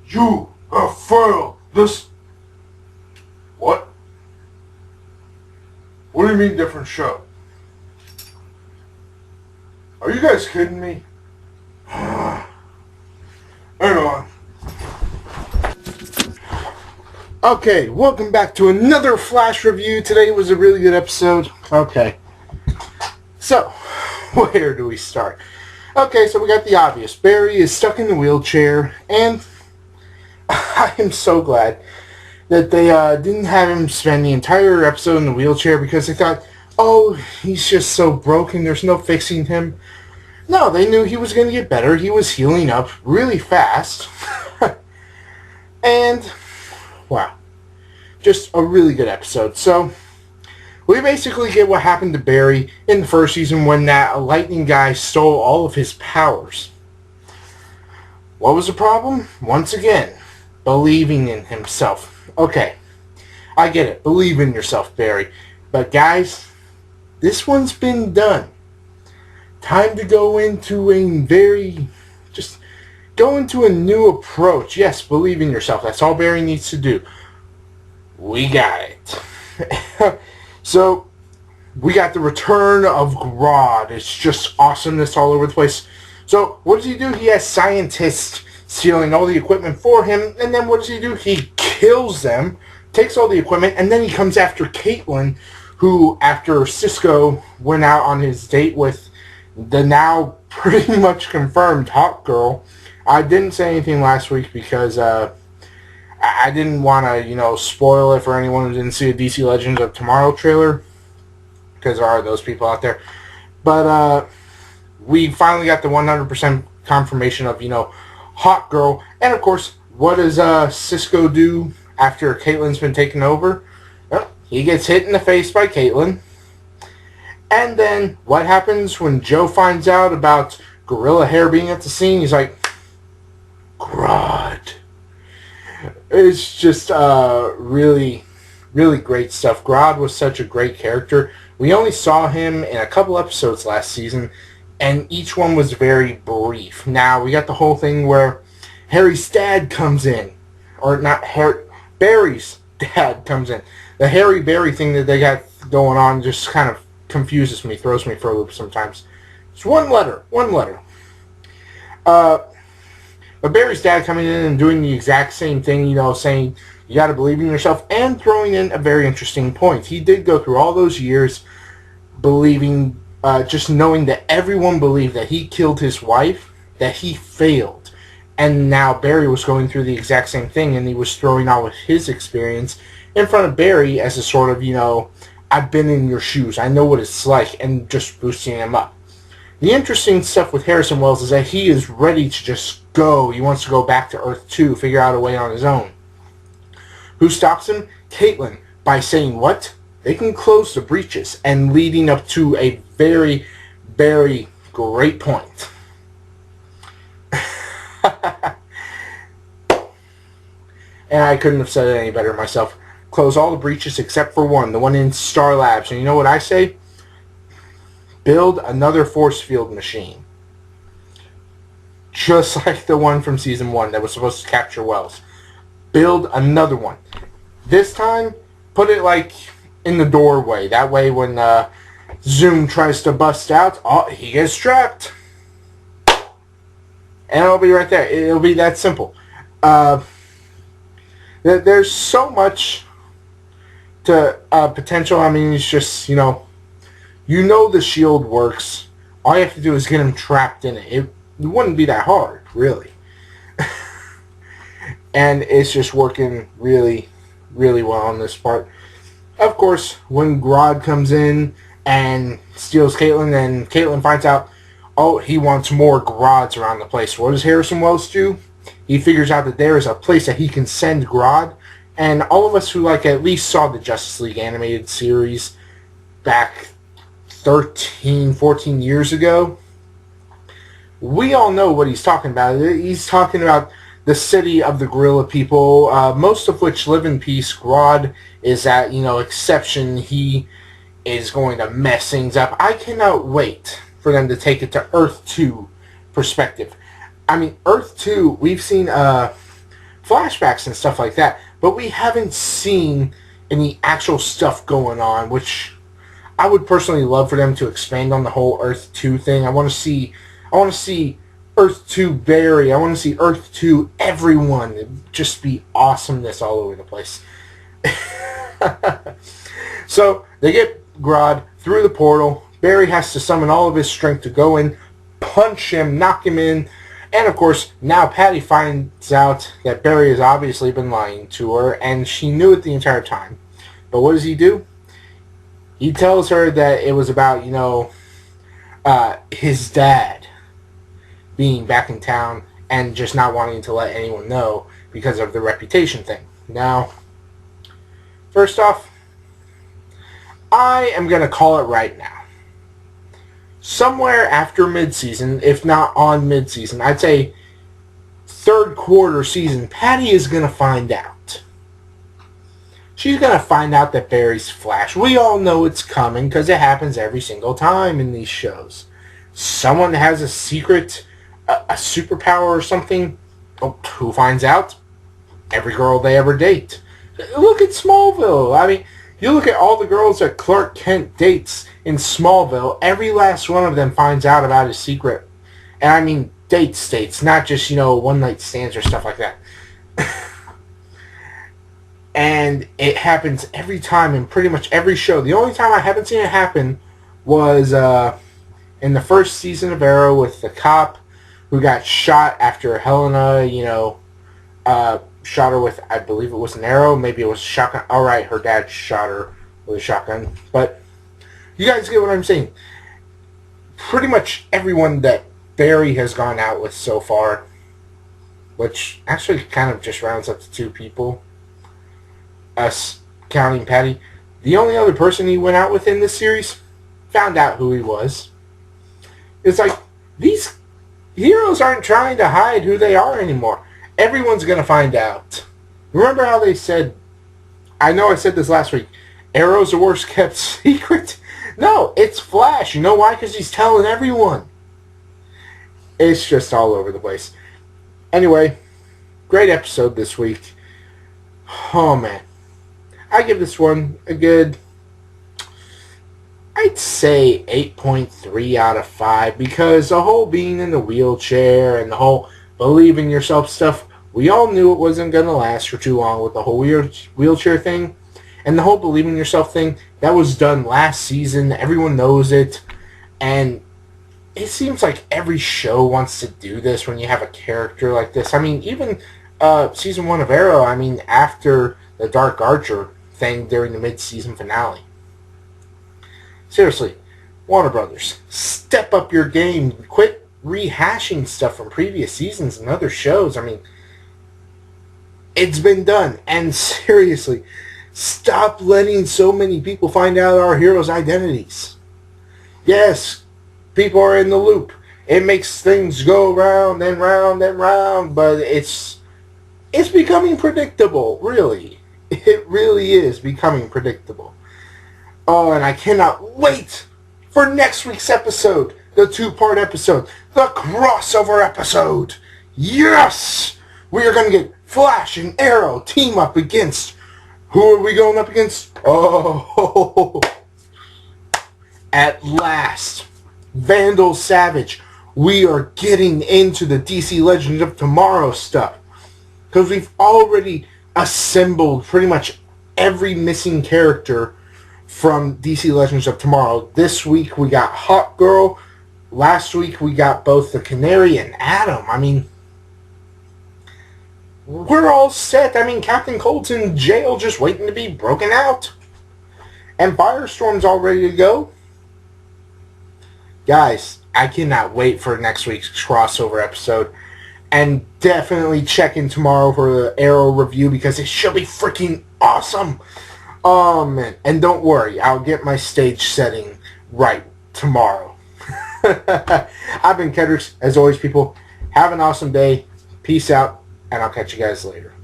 You have failed this. What? What do you mean different show? Are you guys kidding me? Hang on. Okay, welcome back to another Flash review. Today was a really good episode. Okay. So, where do we start? Okay, so we got the obvious. Barry is stuck in the wheelchair, and I am so glad that they didn't have him spend the entire episode in the wheelchair because they thought, oh, he's just so broken, there's no fixing him. No, they knew he was going to get better. He was healing up really fast. And, wow, just a really good episode. So, we basically get what happened to Barry in the first season when that lightning guy stole all of his powers. What was the problem? Once again, believing in himself. Okay, I get it. Believe in yourself, Barry. But guys, this one's been done. Time to go into a new approach. Yes, believe in yourself. That's all Barry needs to do. We got it. So, we got the return of Grodd. It's just awesomeness all over the place. So, what does he do? He has scientists stealing all the equipment for him, and then what does he do? He kills them, takes all the equipment, and then he comes after Caitlin, who, after Cisco went out on his date with the now pretty much confirmed Hawk Girl. I didn't say anything last week because I didn't want to, spoil it for anyone who didn't see a DC Legends of Tomorrow trailer, because there are those people out there. But we finally got the 100% confirmation of, Hawk Girl. And, of course, what does Cisco do after Caitlyn's been taken over? Well, he gets hit in the face by Caitlyn. And then what happens when Joe finds out about Gorilla Hair being at the scene? He's like, Grodd. It's just really, really great stuff. Grodd was such a great character. We only saw him in a couple episodes last season, and each one was very brief. Now, we got the whole thing where Harry's dad comes in. Or not Harry, Barry's dad comes in. The Harry Barry thing that they got going on just kind of confuses me, throws me for a loop sometimes. It's one letter. But Barry's dad coming in and doing the exact same thing, saying you got to believe in yourself, and throwing in a very interesting point. He did go through all those years believing, just knowing that everyone believed that he killed his wife, that he failed. And now Barry was going through the exact same thing, and he was throwing out with his experience in front of Barry as a sort of, I've been in your shoes, I know what it's like, and just boosting him up. The interesting stuff with Harrison Wells is that he is ready to just go. He wants to go back to Earth 2, figure out a way on his own. Who stops him? Caitlyn, by saying what? They can close the breaches, and leading up to a very, very great point. And I couldn't have said it any better myself. Close all the breaches except for one, the one in Star Labs. And you know what I say? Build another force field machine. Just like the one from Season 1 that was supposed to capture Wells. Build another one. This time, put it like in the doorway. That way when Zoom tries to bust out, he gets trapped. And it'll be right there. It'll be that simple. There's so much to potential. I mean, it's just, you know the shield works. All you have to do is get him trapped in it. It wouldn't be that hard, really. And it's just working really, really well on this part. Of course, when Grodd comes in and steals Caitlyn, and Caitlyn finds out, he wants more Grodds around the place. What does Harrison Wells do? He figures out that there is a place that he can send Grodd, and all of us who at least saw the Justice League animated series back 13, 14 years ago, we all know what he's talking about. He's talking about the city of the gorilla people, most of which live in peace. Grodd is that, exception. He is going to mess things up. I cannot wait for them to take it to Earth 2 perspective. I mean, Earth 2, we've seen flashbacks and stuff like that, but we haven't seen any actual stuff going on, which I would personally love for them to expand on the whole Earth 2 thing. I want to see Earth 2 Barry. I want to see Earth 2 everyone. It'd just be awesomeness all over the place. So they get Grodd through the portal. Barry has to summon all of his strength to go in, punch him, knock him in. And of course, now Patty finds out that Barry has obviously been lying to her, and she knew it the entire time. But what does he do? He tells her that it was about, his dad being back in town and just not wanting to let anyone know because of the reputation thing. Now, first off, I am going to call it right now. Somewhere after mid-season, if not on mid-season, I'd say third quarter season, Patty is going to find out. She's going to find out that Barry's Flash. We all know it's coming because it happens every single time in these shows. Someone has a secret, a superpower or something. Oh, who finds out? Every girl they ever date. Look at Smallville. I mean, you look at all the girls that Clark Kent dates in Smallville, every last one of them finds out about his secret. And I mean dates, not just, one-night stands or stuff like that. And it happens every time in pretty much every show. The only time I haven't seen it happen was in the first season of Arrow with the cop who got shot after Helena, shot her with, I believe it was an arrow, maybe it was a shotgun. Alright, her dad shot her with a shotgun. But you guys get what I'm saying. Pretty much everyone that Barry has gone out with so far, which actually kind of just rounds up to 2 people, us counting Patty. The only other person he went out with in this series found out who he was. It's like, these heroes aren't trying to hide who they are anymore. Everyone's going to find out. Remember how they said, I know I said this last week, Arrow's the worst kept secret? No, it's Flash. You know why? Because he's telling everyone. It's just all over the place. Anyway, great episode this week. Oh, man. I give this one a good, I'd say 8.3 out of 5, because the whole being in the wheelchair and the whole believe in yourself stuff, we all knew it wasn't going to last for too long with the whole wheelchair thing. And the whole believe in yourself thing, that was done last season. Everyone knows it. And it seems like every show wants to do this when you have a character like this. I mean, even season 1 of Arrow, I mean, after the Dark Archer thing during the mid-season finale. Seriously, Warner Brothers, step up your game. Quit rehashing stuff from previous seasons and other shows. I mean, it's been done. And seriously, stop letting so many people find out our heroes' identities. Yes, people are in the loop. It makes things go round and round and round, but it's becoming predictable, really. It really is becoming predictable. Oh, and I cannot wait for next week's episode, the 2-part episode, the crossover episode. Yes! We are going to get Flash and Arrow team up against... Who are we going up against? Oh, at last, Vandal Savage. We are getting into the DC Legends of Tomorrow stuff. Because we've already assembled pretty much every missing character from DC Legends of Tomorrow. This week we got Hawkgirl. Last week we got both the Canary and Atom. I mean, we're all set. I mean, Captain Cold's in jail just waiting to be broken out. And Firestorm's all ready to go. Guys, I cannot wait for next week's crossover episode. And definitely check in tomorrow for the Arrow review because it should be freaking awesome. Man. And don't worry, I'll get my stage setting right tomorrow. I've been Kedrix. As always, people, have an awesome day. Peace out, and I'll catch you guys later.